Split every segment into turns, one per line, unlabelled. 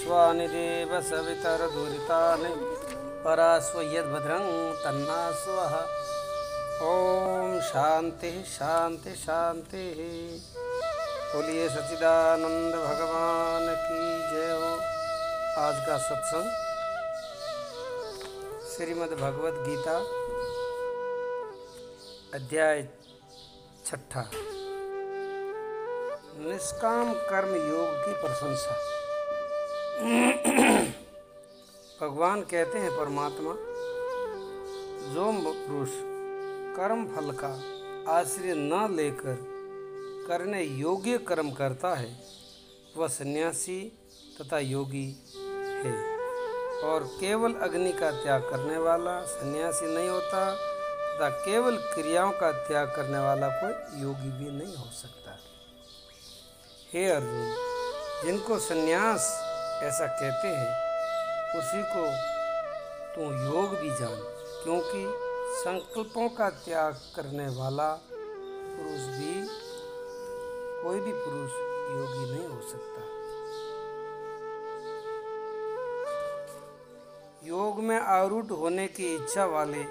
स्वस्वानि देव सवितरदुरितानि परास्व यद्भद्रं तन्नास्वः। ओम शांति शांति शांति। बोलिए सच्चिदानंद भगवान की जय हो। आज का सत्संग श्रीमद् भगवद गीता अध्याय 6 निष्काम कर्म योग की प्रशंसा। भगवान कहते हैं परमात्मा जो पुरुष कर्म फल का आश्रय न लेकर करने योग्य कर्म करता है वह सन्यासी तथा योगी है, और केवल अग्नि का त्याग करने वाला सन्यासी नहीं होता तथा केवल क्रियाओं का त्याग करने वाला कोई योगी भी नहीं हो सकता। हे अर्जुन, जिनको सन्यास ऐसा कहते हैं उसी को तू योग भी जान, क्योंकि संकल्पों का त्याग करने वाला पुरुष भी कोई भी पुरुष योगी नहीं हो सकता। योग में आरूढ़ होने की इच्छा वाले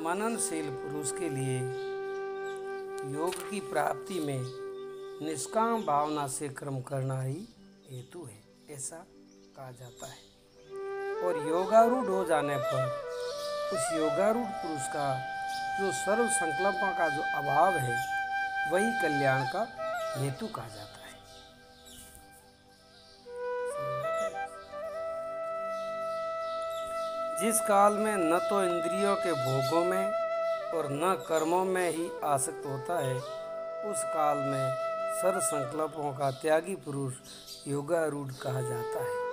मननशील पुरुष के लिए योग की प्राप्ति में निष्काम भावना से कर्म करना ही हेतु है, ऐसा कहा जाता है। और योगारूढ़ हो जाने पर उस योगारूढ़ पुरुष का जो सर्व संकल्पों का जो अभाव है वही कल्याण का हेतु कहा जाता है। जिस काल में न तो इंद्रियों के भोगों में और न कर्मों में ही आसक्त होता है, उस काल में सर्व संकल्पों का त्यागी पुरुष योगारूढ़ कहा जाता है।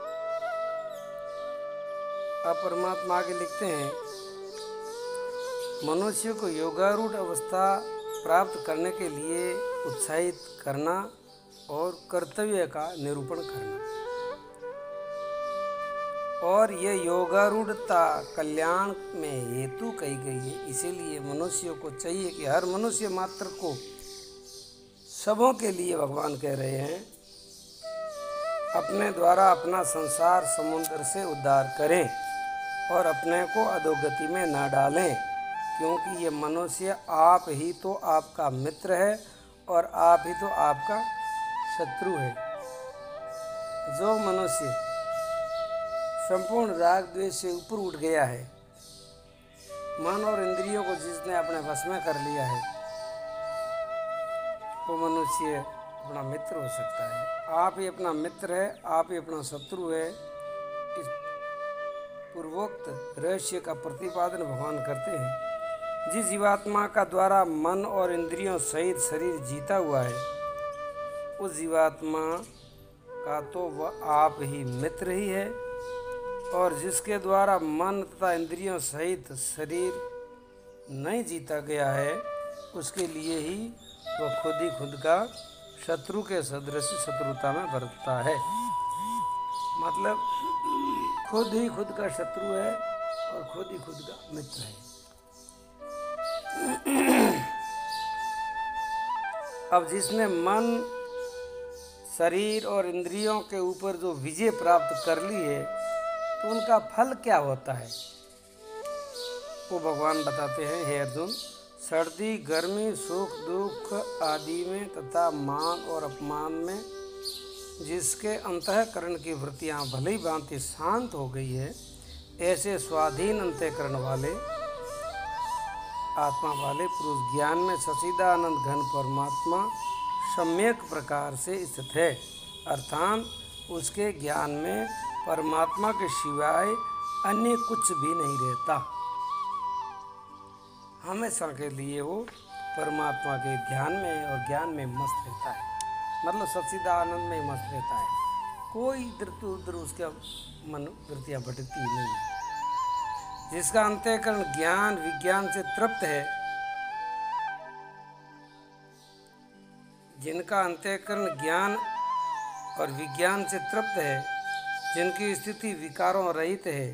अब परमात्मा आगे लिखते हैं, मनुष्य को योगारूढ़ अवस्था प्राप्त करने के लिए उत्साहित करना और कर्तव्य का निरूपण करना, और यह योगारूढ़ता कल्याण में हेतु कही गई है। इसीलिए मनुष्य को चाहिए कि हर मनुष्य मात्र को सबों के लिए भगवान कह रहे हैं अपने द्वारा अपना संसार समुद्र से उद्धार करें और अपने को अधोगति में न डालें, क्योंकि ये मनुष्य आप ही तो आपका मित्र है और आप ही तो आपका शत्रु है। जो मनुष्य संपूर्ण राग द्वेष से ऊपर उठ गया है, मन और इंद्रियों को जिसने अपने वश में कर लिया है, वो मनुष्य अपना मित्र हो सकता है। आप ही अपना मित्र है, आप ही अपना शत्रु है। इस पूर्वोक्त रहस्य का प्रतिपादन भगवान करते हैं। जिस जीवात्मा का द्वारा मन और इंद्रियों सहित शरीर जीता हुआ है, उस जीवात्मा का तो वह आप ही मित्र ही है, और जिसके द्वारा मन तथा इंद्रियों सहित शरीर नहीं जीता गया है, उसके लिए ही वह खुद ही खुद का शत्रु के सदृश शत्रुता में बरतता है। मतलब खुद ही खुद का शत्रु है और खुद ही खुद का मित्र है। अब जिसने मन शरीर और इंद्रियों के ऊपर जो विजय प्राप्त कर ली है, तो उनका फल क्या होता है वो भगवान बताते हैं। हे अर्जुन, सर्दी गर्मी सुख दुख आदि में तथा मान और अपमान में जिसके अंतःकरण की वृत्तियां भली ही भांति शांत हो गई है, ऐसे स्वाधीन अंतःकरण वाले आत्मा वाले पुरुष ज्ञान में सच्चिदानंद घन परमात्मा सम्यक प्रकार से स्थित है, अर्थात उसके ज्ञान में परमात्मा के सिवाय अन्य कुछ भी नहीं रहता। हमेशा के लिए वो परमात्मा के ध्यान में और ज्ञान में मस्त रहता है, मतलब सच्चिदानंद में मस्त रहता है। कोई इधर तो उधर उसका मन वृत्तियाँ भटकती नहीं। जिसका अंतःकरण ज्ञान विज्ञान से तृप्त है, जिनका अंतःकरण ज्ञान और विज्ञान से तृप्त है, जिनकी स्थिति विकारों रहित है,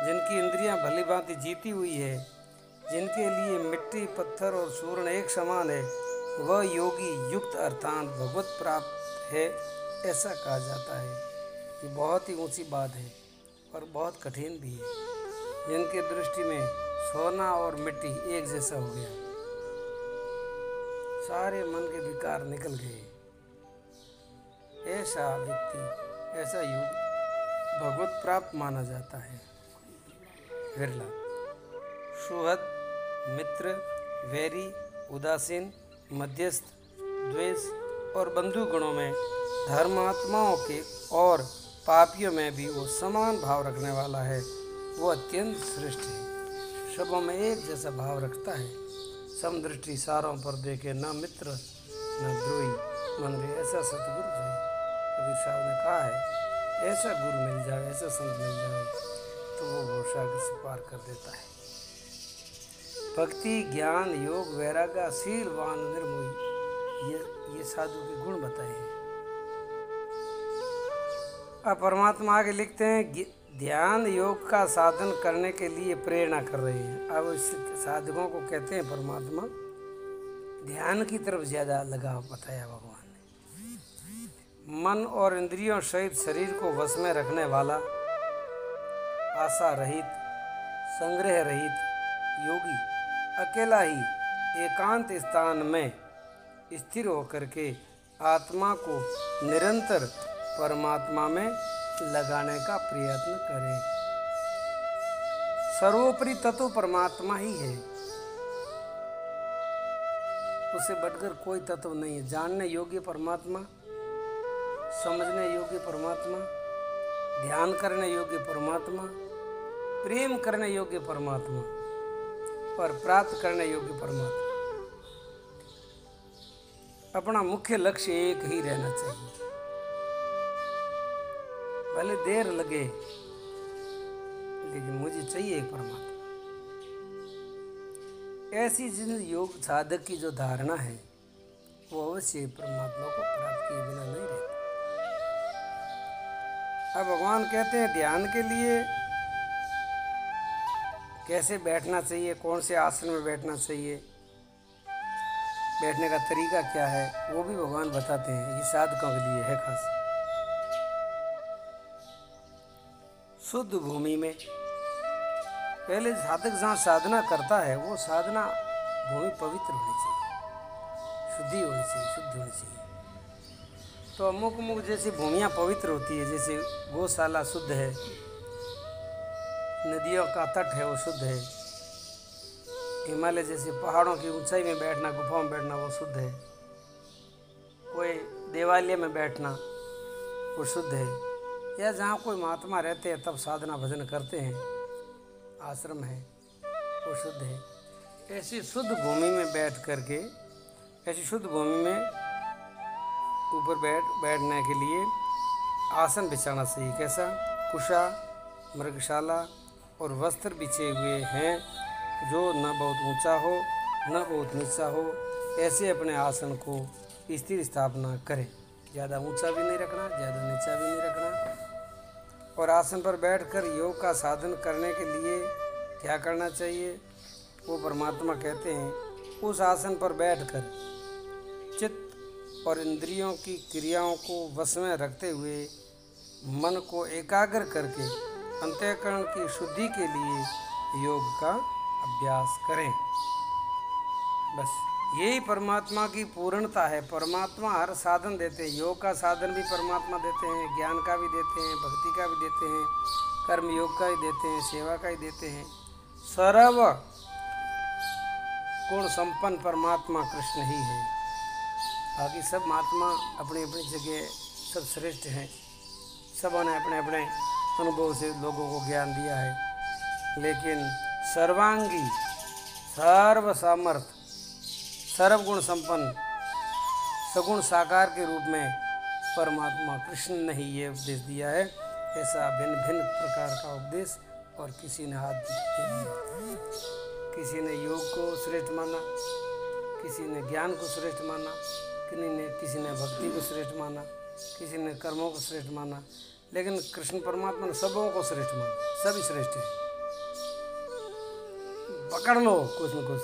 जिनकी इंद्रियां भली भांति जीती हुई है, जिनके लिए मिट्टी पत्थर और सूर्ण एक समान है, वह योगी युक्त अर्थात भगवत प्राप्त है, ऐसा कहा जाता है। ये बहुत ही ऊंची बात है और बहुत कठिन भी है। जिनकी दृष्टि में सोना और मिट्टी एक जैसा हो गया, सारे मन के विकार निकल गए, ऐसा व्यक्ति, ऐसा युग भगवत प्राप्त माना जाता है। विरला सुहृद, मित्र, वैरी, उदासीन, मध्यस्थ, द्वेष और बंधु गणों में, धर्मात्माओं के और पापियों में भी वो समान भाव रखने वाला है। वो अत्यंत श्रेष्ठ है, सबों में एक जैसा भाव रखता है। समदृष्टि सारों पर देखे, न मित्र न द्रोही मन रे, ऐसा सतगुरु है। कबीर साहब ने कहा है, ऐसा गुरु मिल जाए, ऐसा संत मिल जाए तो वो भवसागर से पार कर देता है। भक्ति, ज्ञान, योग, वैराग्य, शीलवान, निर्मोही, ये साधु के गुण बताए हैं। अब परमात्मा आगे लिखते हैं, ध्यान योग का साधन करने के लिए प्रेरणा कर रहे हैं। अब इस साधकों को कहते हैं परमात्मा ध्यान की तरफ ज़्यादा लगाव बताया भगवान ने। मन और इंद्रियों सहित शरीर को वश में रखने वाला, आशा रहित, संग्रह रहित योगी अकेला ही एकांत स्थान में स्थिर होकर के आत्मा को निरंतर परमात्मा में लगाने का प्रयत्न करें। सर्वोपरि तत्व परमात्मा ही है, उससे बढ़कर कोई तत्व नहीं है। जानने योग्य परमात्मा, समझने योग्य परमात्मा, ध्यान करने योग्य परमात्मा, प्रेम करने योग्य परमात्मा और प्राप्त करने योग्य परमात्मा। अपना मुख्य लक्ष्य एक ही रहना चाहिए, भले देर लगे लेकिन मुझे चाहिए एक परमात्मा। ऐसी जिन योग साधक की जो धारणा है वो अवश्य परमात्मा को प्राप्त किए बिना नहीं रहता। अब भगवान कहते हैं ध्यान के लिए कैसे बैठना चाहिए, कौन से आसन में बैठना चाहिए, बैठने का तरीका क्या है, वो भी भगवान बताते हैं। ये साधकों के लिए है खास। शुद्ध भूमि में पहले साधक जहाँ साधना करता है वो साधना भूमि पवित्र होनी चाहिए, शुद्धि होनी चाहिए, शुद्ध होनी चाहिए। तो अमुक अमुक जैसी भूमियाँ पवित्र होती है, जैसे गौशाला शुद्ध है, नदियों का तट है वो शुद्ध है, हिमालय जैसे पहाड़ों की ऊंचाई में बैठना, गुफाओं में बैठना वो शुद्ध है, कोई देवालय में बैठना वो शुद्ध है, या जहाँ कोई महात्मा रहते हैं तब साधना भजन करते हैं, आश्रम है वो शुद्ध है। ऐसी शुद्ध भूमि में बैठ करके, ऐसी शुद्ध भूमि में ऊपर बैठने के लिए आसन बिछाना चाहिए। कैसा? कुशा, मृगशाला और वस्त्र बिछे हुए हैं जो न बहुत ऊंचा हो न बहुत नीचा हो, ऐसे अपने आसन को स्थिर स्थापना करें। ज़्यादा ऊंचा भी नहीं रखना, ज़्यादा नीचा भी नहीं रखना। और आसन पर बैठकर योग का साधन करने के लिए क्या करना चाहिए, वो परमात्मा कहते हैं उस आसन पर बैठकर चित्त और इंद्रियों की क्रियाओं को वश में रखते हुए मन को एकाग्र करके अंतःकरण की शुद्धि के लिए योग का अभ्यास करें। बस यही परमात्मा की पूर्णता है। परमात्मा हर साधन देते हैं, योग का साधन भी परमात्मा देते हैं, ज्ञान का भी देते हैं, भक्ति का भी देते हैं, कर्म योग का ही देते हैं, सेवा का ही देते हैं। सर्व गुण संपन्न परमात्मा कृष्ण ही है। बाकी सब महात्मा अपनी अपनी जगह सब श्रेष्ठ हैं, सबों ने अपने अपने अनुभव से लोगों को ज्ञान दिया है, लेकिन सर्वांगी, सर्व सामर्थ, सर्वगुण संपन्न, सगुण साकार के रूप में परमात्मा कृष्ण ने ही ये उपदेश दिया है। ऐसा भिन्न भिन्न प्रकार का उपदेश और किसी ने हाथ दिया, किसी ने योग को श्रेष्ठ माना, किसी ने ज्ञान को श्रेष्ठ माना, किसी ने भक्ति को श्रेष्ठ माना, किसी ने कर्मों को श्रेष्ठ माना, लेकिन कृष्ण परमात्मा ने सबों को श्रेष्ठ माना। सभी श्रेष्ठ है, पकड़ लो कुछ न कुछ।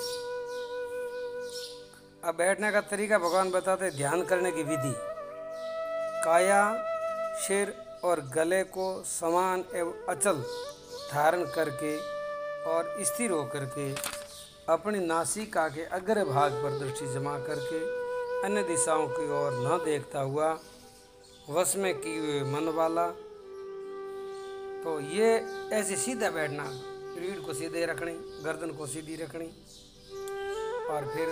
अब बैठने का तरीका भगवान बताते, ध्यान करने की विधि। काया, सिर और गले को समान एवं अचल धारण करके और स्थिर होकर के अपनी नासिका के अग्र भाग पर दृष्टि जमा करके अन्य दिशाओं की ओर न देखता हुआ वश में किए हुए मन वाला। तो ये ऐसे सीधा बैठना, रीढ़ को सीधे रखनी, गर्दन को सीधी रखनी और फिर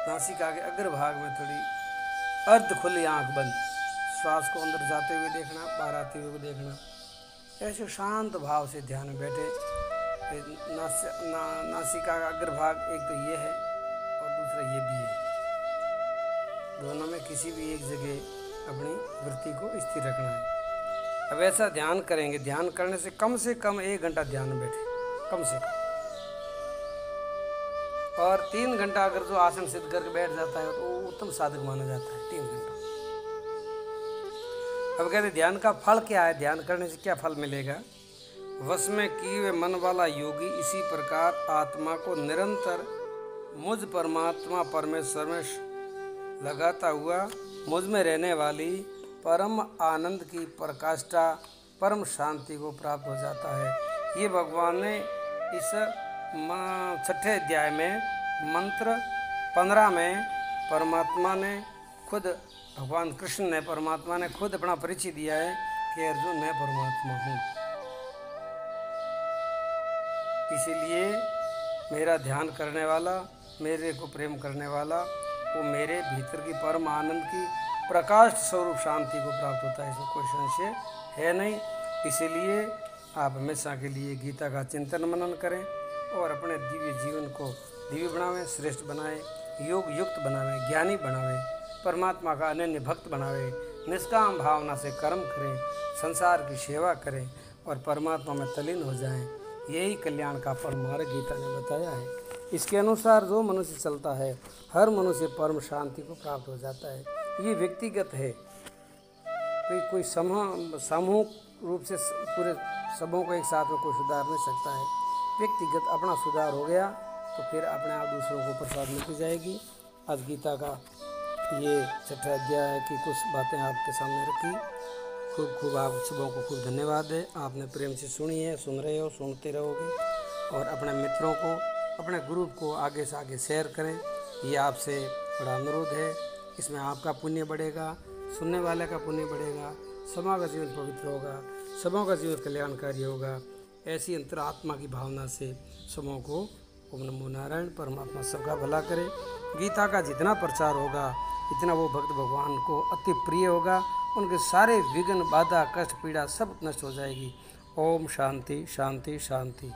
नासिका के अग्र भाग में थोड़ी अर्ध खुली आंख बंद, श्वास को अंदर जाते हुए देखना, बाहर आते हुए देखना। ऐसे शांत भाव से ध्यान में बैठे। नासिका का अग्र भाग एक तो ये है और दूसरा ये भी है। दोनों में किसी भी एक जगह अपनी वृत्ति को स्थिर रखना है। अब ऐसा ध्यान करेंगे। ध्यान करने से कम 1 घंटा ध्यान में बैठे, कम से कम। और 3 घंटा अगर जो आसन सिद्ध करके बैठ जाता है तो वो उत्तम साधक माना जाता है, 3 घंटा। अब कहते ध्यान का फल क्या है, ध्यान करने से क्या फल मिलेगा। वश में किए हुए मन वाला योगी इसी प्रकार आत्मा को निरंतर मुझ परमात्मा परमेश्वर में लगाता हुआ मुझ में रहने वाली परम आनंद की प्रकाष्ठा परम शांति को प्राप्त हो जाता है। ये भगवान ने इस 6ठे अध्याय में मंत्र 15 में परमात्मा ने खुद, भगवान कृष्ण ने, परमात्मा ने खुद अपना परिचय दिया है कि अर्जुन मैं परमात्मा हूँ। इसीलिए मेरा ध्यान करने वाला, मेरे को प्रेम करने वाला, वो मेरे भीतर की परम आनंद की प्रकाश स्वरूप शांति को प्राप्त होता है, इसमें कोई संशय है नहीं। इसीलिए आप हमेशा के लिए गीता का चिंतन मनन करें और अपने दिव्य जीवन को दिव्य बनावें, श्रेष्ठ बनाएं, योग युक्त बनावें, ज्ञानी बनावें, परमात्मा का अनन्य भक्त बनावें, निष्काम भावना से कर्म करें, संसार की सेवा करें और परमात्मा में तल्लीन हो जाएं। यही कल्याण का परम मार्ग गीता ने बताया है। इसके अनुसार जो मनुष्य चलता है हर मनुष्य परम शांति को प्राप्त हो जाता है। ये व्यक्तिगत है, कोई सामूहिक रूप से पूरे सबों को एक साथ में कोई सुधार नहीं सकता है। व्यक्तिगत अपना सुधार हो गया तो फिर अपने आप दूसरों को प्रसाद मिलती जाएगी। आज गीता का ये 6ठा अध्याय की कुछ बातें आपके सामने रखी। खूब आप सबों को खूब धन्यवाद है। आपने प्रेम से सुनी है, सुन रहे हो, सुनते रहोगे और अपने मित्रों को, अपने ग्रुप को आगे से आगे शेयर करें। ये आपसे बड़ा अनुरोध है। इसमें आपका पुण्य बढ़ेगा, सुनने वाले का पुण्य बढ़ेगा, सबों का जीवन पवित्र होगा, सबों का जीवन कल्याणकारी होगा। ऐसी अंतरात्मा की भावना से सबों को ओम नमो नारायण। परमात्मा सबका भला करे। गीता का जितना प्रचार होगा इतना वो भक्त भगवान को अति प्रिय होगा। उनके सारे विघ्न, बाधा, कष्ट, पीड़ा सब नष्ट हो जाएगी। ओम शांति शांति शांति।